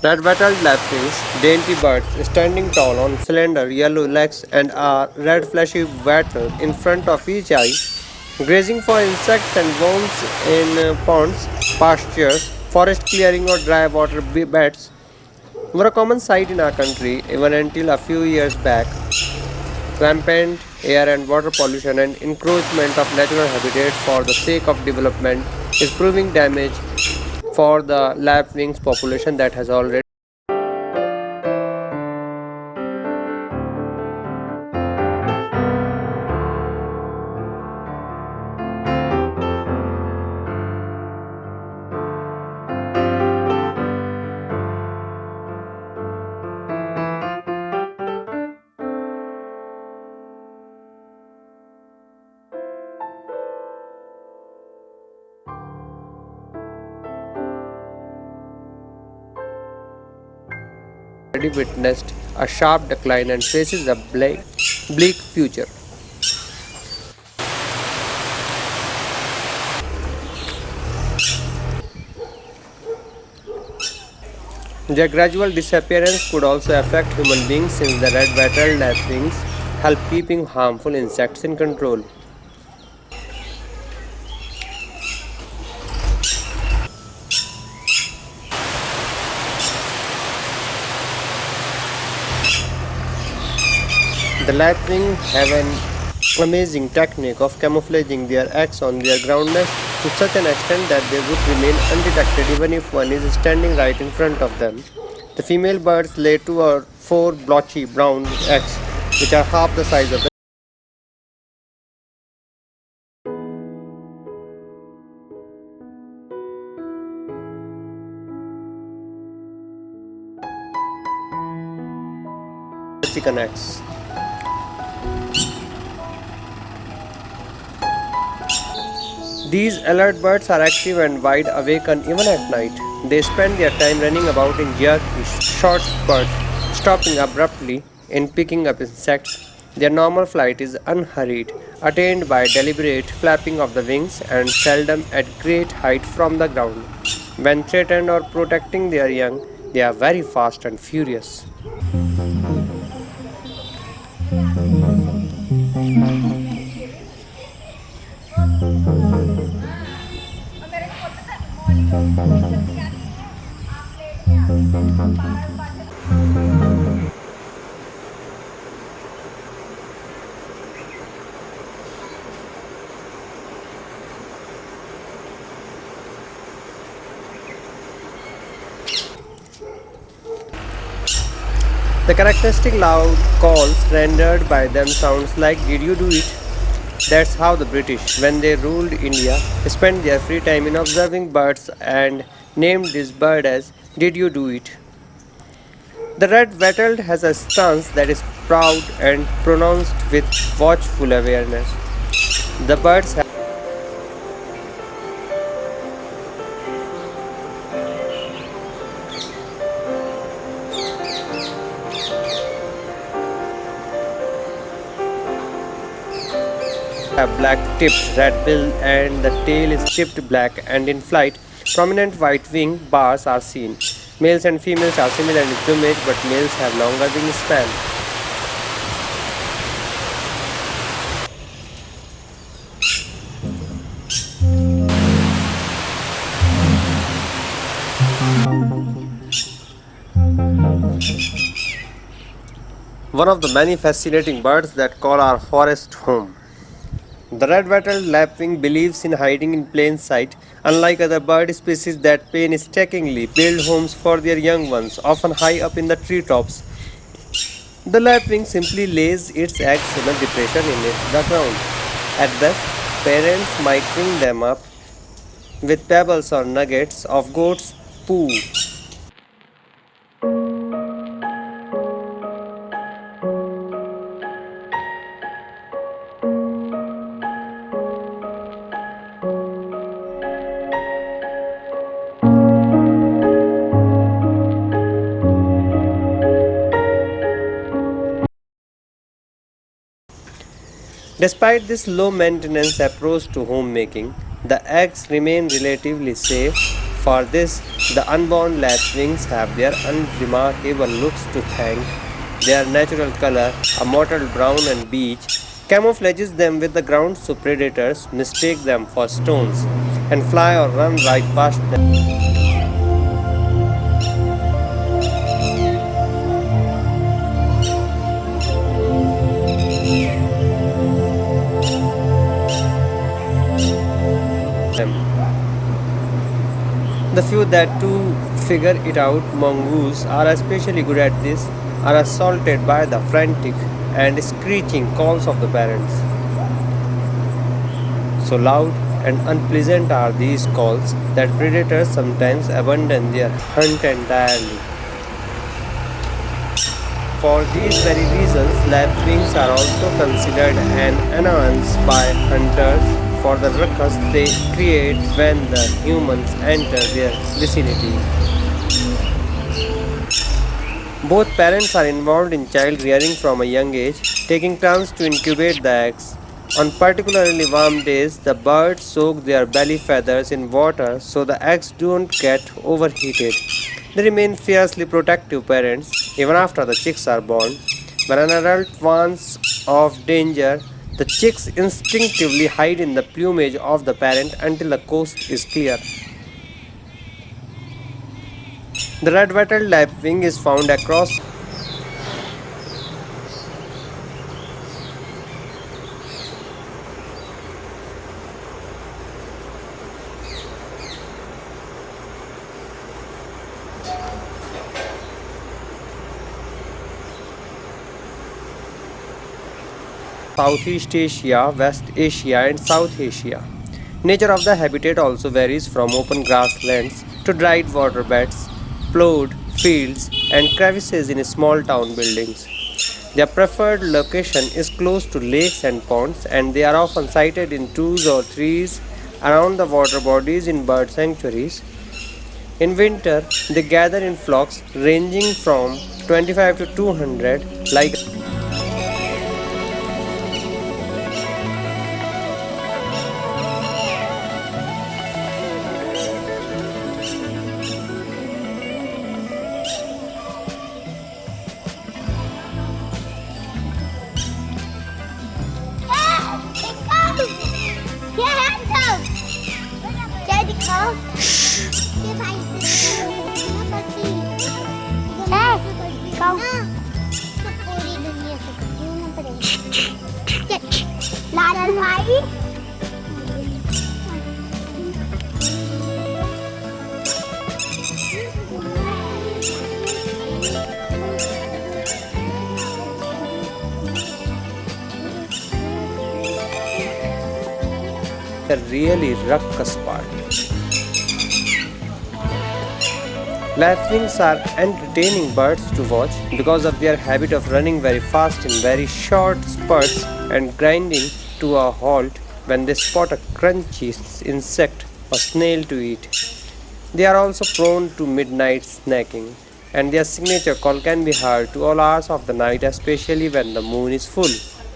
Red-wattled lapwings, dainty birds standing tall on slender yellow legs and a red fleshy wattle in front of each eye, grazing for insects and worms in ponds, pastures, forest clearing or dry water beds were a common sight in our country even until a few years back. Rampant air and water pollution and encroachment of natural habitats for the sake of development is proving damage for the lapwings population that has already witnessed a sharp decline and faces a bleak future. Their gradual disappearance could also affect human beings since the red-wattled lapwings help keeping harmful insects in control. The lapwing have an amazing technique of camouflaging their eggs on their ground nest to such an extent that they would remain undetected even if one is standing right in front of them. The female birds lay 2 or 4 blotchy brown eggs, which are half the size of the chicken eggs. These alert birds are active and wide awake even at night. They spend their time running about in jerky, short spurts, stopping abruptly and picking up insects. Their normal flight is unhurried, attained by deliberate flapping of the wings and seldom at great height from the ground. When threatened or protecting their young, they are very fast and furious. The characteristic loud calls rendered by them sounds like "Did you do it?" That's how the British, when they ruled India, spent their free time in observing birds and named this bird as "Did you do it?" The red-wattled has a stance that is proud and pronounced with watchful awareness. The birds have black tipped red bill and the tail is tipped black and in flight prominent white wing bars are seen. Males and females are similar in plumage but males have longer wingspan. One of the many fascinating birds that call our forest home. The red-wattled lapwing believes in hiding in plain sight, unlike other bird species that painstakingly build homes for their young ones, often high up in the treetops. The lapwing simply lays its eggs in a depression in the ground. At best, parents might bring them up with pebbles or nuggets of goat's poo. Despite this low maintenance approach to homemaking, the eggs remain relatively safe, For this, the unborn lapwings have their unremarkable looks to thank. Their natural color, a mottled brown and beige, camouflages them with the ground so predators mistake them for stones and fly or run right past them. The few that do figure it out, mongoose, are especially good at this, are assaulted by the frantic and screeching calls of the parents. So loud and unpleasant are these calls that predators sometimes abandon their hunt entirely. For these very reasons, lapwings are also considered an annoyance by hunters for the ruckus they create when the humans enter their vicinity. Both parents are involved in child rearing from a young age, taking turns to incubate the eggs. On particularly warm days, the birds soak their belly feathers in water so the eggs don't get overheated. They remain fiercely protective parents even after the chicks are born. When an adult warns of danger, the chicks instinctively hide in the plumage of the parent until the coast is clear. The red-wattled lapwing is found across Southeast Asia, West Asia, and South Asia. Nature of the habitat also varies from open grasslands to dried waterbeds, plowed fields, and crevices in small town buildings. Their preferred location is close to lakes and ponds, and they are often sighted in twos or threes around the water bodies in bird sanctuaries. In winter, they gather in flocks ranging from 25 to 200, like a really ruckus party. Lapwings are entertaining birds to watch because of their habit of running very fast in very short spurts and grinding to a halt when they spot a crunchy insect or snail to eat. They are also prone to midnight snacking, and their signature call can be heard to all hours of the night, especially when the moon is full.